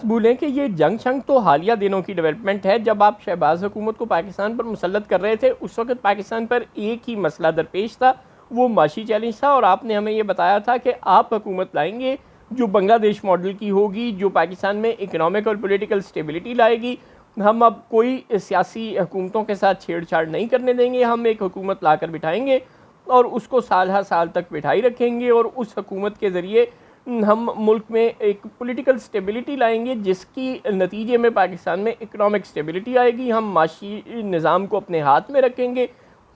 भूलें कि ये जंग शंग तो हालिया दिनों की डेवलपमेंट है। जब आप शहबाज हुकूमत को पाकिस्तान पर मुसल्लत कर रहे थे, उस वक्त पाकिस्तान पर एक ही मसला दरपेश था, वो माशी चैलेंज था। और आपने हमें ये बताया था कि आप हुकूमत लाएंगे जो बांग्लादेश मॉडल की होगी, जो पाकिस्तान में इकनॉमिक और पॉलिटिकल स्टेबिलिटी लाएगी। हम अब कोई सियासी हुकूमतों के साथ छेड़छाड़ नहीं करने देंगे, हम एक हुकूमत ला कर बिठाएंगे और उसको साल हर साल तक बिठाई रखेंगे, और उस हुकूमत के ज़रिए हम मुल्क में एक पॉलिटिकल स्टेबिलिटी लाएंगे, जिसकी नतीजे में पाकिस्तान में इकनॉमिक स्टेबिलिटी आएगी। हम माशी निज़ाम को अपने हाथ में रखेंगे,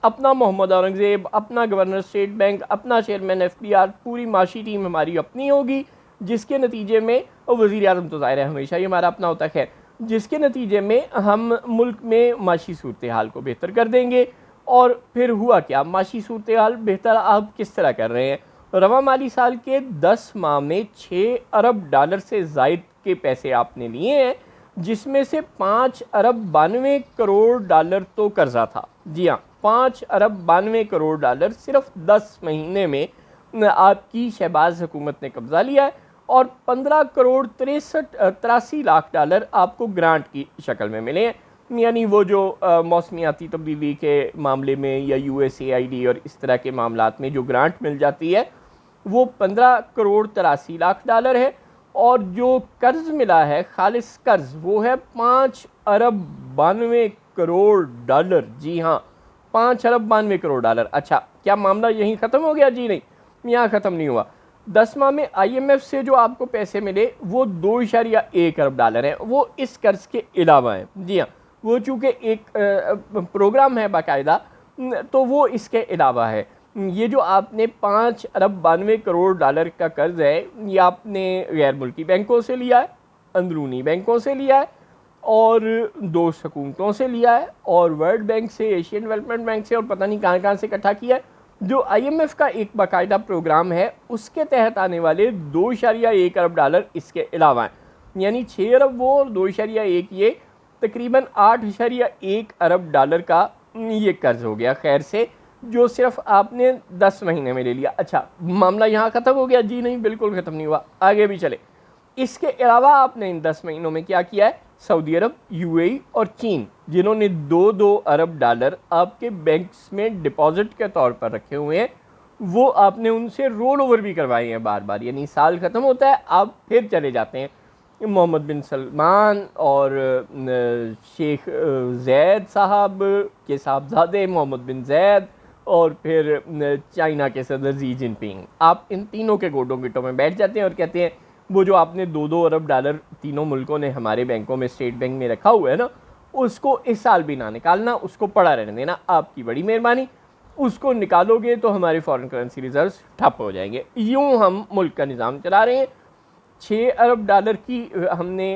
अपना मोहम्मद औरंगज़ेब, अपना गवर्नर स्टेट बैंक, अपना चेयरमैन FDR, पूरी माशी टीम हमारी अपनी होगी, जिसके नतीजे में, और वज़ीर आज़म तो ज़ाहिर है हमेशा ही हमारा अपना होता है, जिसके नतीजे में हम मुल्क में माशी सूरत हाल को बेहतर कर देंगे। और फिर हुआ क्या, माशी सूरत हाल बेहतर आप किस तरह कर रहे हैं? रवा माली साल के 10 माह में 6 अरब डॉलर से ज़ायद के पैसे आपने लिए हैं, जिसमें से 5 अरब 92 करोड़ डॉलर तो कर्जा था। जी हाँ, 5 अरब 92 करोड़ डॉलर सिर्फ 10 महीने में आपकी शहबाज हुकूमत ने कब्जा लिया है, और 15 करोड़ 83 लाख डॉलर आपको ग्रांट की शक्ल में मिले हैं। यानी वो जो मौसमियाती तब्दीली के मामले में या USAID और इस तरह के मामलात में जो ग्रांट मिल जाती है, वो 15 करोड़ 83 लाख डॉलर है। और जो कर्ज मिला है, खालिस कर्ज, वो है 5 अरब 92 करोड़ डॉलर। जी हाँ, 5 अरब 92 करोड़ डॉलर। अच्छा, क्या मामला यहीं ख़त्म हो गया? जी नहीं, यहाँ ख़त्म नहीं हुआ। 10 माह में IMF से जो आपको पैसे मिले वो 2.1 अरब डॉलर हैं, वो इस कर्ज के अलावा हैं। जी हाँ, वो चूँकि एक प्रोग्राम है बाकायदा, तो वो इसके अलावा है। ये जो आपने 5 अरब 92 करोड़ डॉलर का कर्ज है, ये आपने गैर मुल्की बैंकों से लिया है, अंदरूनी बैंकों से लिया है, और दोस्त हुकूमतों से लिया है, और वर्ल्ड बैंक से, एशियन डेवलपमेंट बैंक से, और पता नहीं कहाँ कहाँ से इकट्ठा किया है। जो IMF का एक बाकायदा प्रोग्राम है, उसके तहत आने वाले 2.1 अरब डॉलर इसके अलावा हैं। यानी 6 अरब वो और 2.1 ये, तकरीबन 8.1 अरब डॉलर का ये कर्ज हो गया खैर से, जो सिर्फ आपने 10 महीने में ले लिया। अच्छा, मामला यहाँ ख़त्म हो गया? जी नहीं, बिल्कुल ख़त्म नहीं हुआ, आगे भी चले। इसके अलावा आपने इन 10 महीनों में क्या किया है? सऊदी अरब, UAE और चीन, जिन्होंने 2-2 अरब डॉलर आपके बैंक्स में डिपॉजिट के तौर पर रखे हुए हैं, वो आपने उनसे रोल ओवर भी करवाए हैं बार बार। यानी साल ख़त्म होता है, आप फिर चले जाते हैं मोहम्मद बिन सलमान और शेख जैद साहब के साहबजादे मोहम्मद बिन जैद, और फिर चाइना के सदर जी जिनपिंग। आप इन तीनों के गोटों गिटों में बैठ जाते हैं और कहते हैं वो जो आपने 2-2 अरब डॉलर तीनों मुल्कों ने हमारे बैंकों में, स्टेट बैंक में रखा हुआ है ना, उसको इस साल भी ना निकालना, उसको पड़ा रहने देना, आपकी बड़ी मेहरबानी। उसको निकालोगे तो हमारे फॉरेन करेंसी रिजर्व्स ठप हो जाएंगे। यूँ हम मुल्क का निज़ाम चला रहे हैं। 6 अरब डॉलर की हमने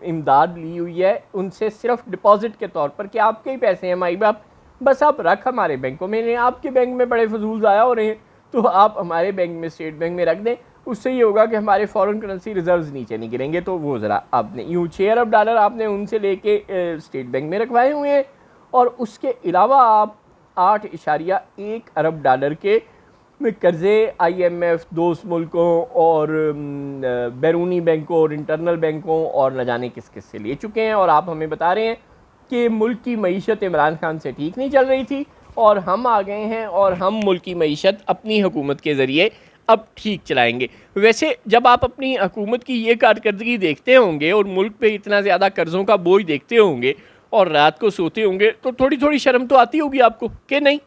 इमदाद ली हुई है उनसे, सिर्फ डिपॉजिट के तौर पर कि आपके ही पैसे हैं माई बाप, बस आप रख हमारे बैंकों में नहीं, आपके बैंक में बड़े फजूल ज़ाया हो रहे हैं, तो आप हमारे बैंक में, स्टेट बैंक में रख दें। उससे ये होगा कि हमारे फॉरेन करेंसी रिजर्व्स नीचे नहीं गिरेंगे। तो वो ज़रा आपने यूँ 6 अरब डॉलर आपने उनसे लेके स्टेट बैंक में रखवाए हुए हैं, और उसके अलावा आप 8.1 अरब डॉलर के कर्ज़े IMF, दोस्त मुल्कों और बैरूनी बैंकों और इंटरनल बैंकों और न जाने किस किस से ले चुके हैं। और आप हमें बता रहे हैं कि मुल्क की मईशत इमरान खान से ठीक नहीं चल रही थी, और हम आ गए हैं और हम मुल्क की मईशत अपनी हुकूमत के ज़रिए अब ठीक चलाएंगे। वैसे जब आप अपनी हुकूमत की ये कारकर्दगी देखते होंगे और मुल्क पे इतना ज़्यादा कर्ज़ों का बोझ देखते होंगे और रात को सोते होंगे, तो थोड़ी थोड़ी शर्म तो आती होगी आपको, कि नहीं?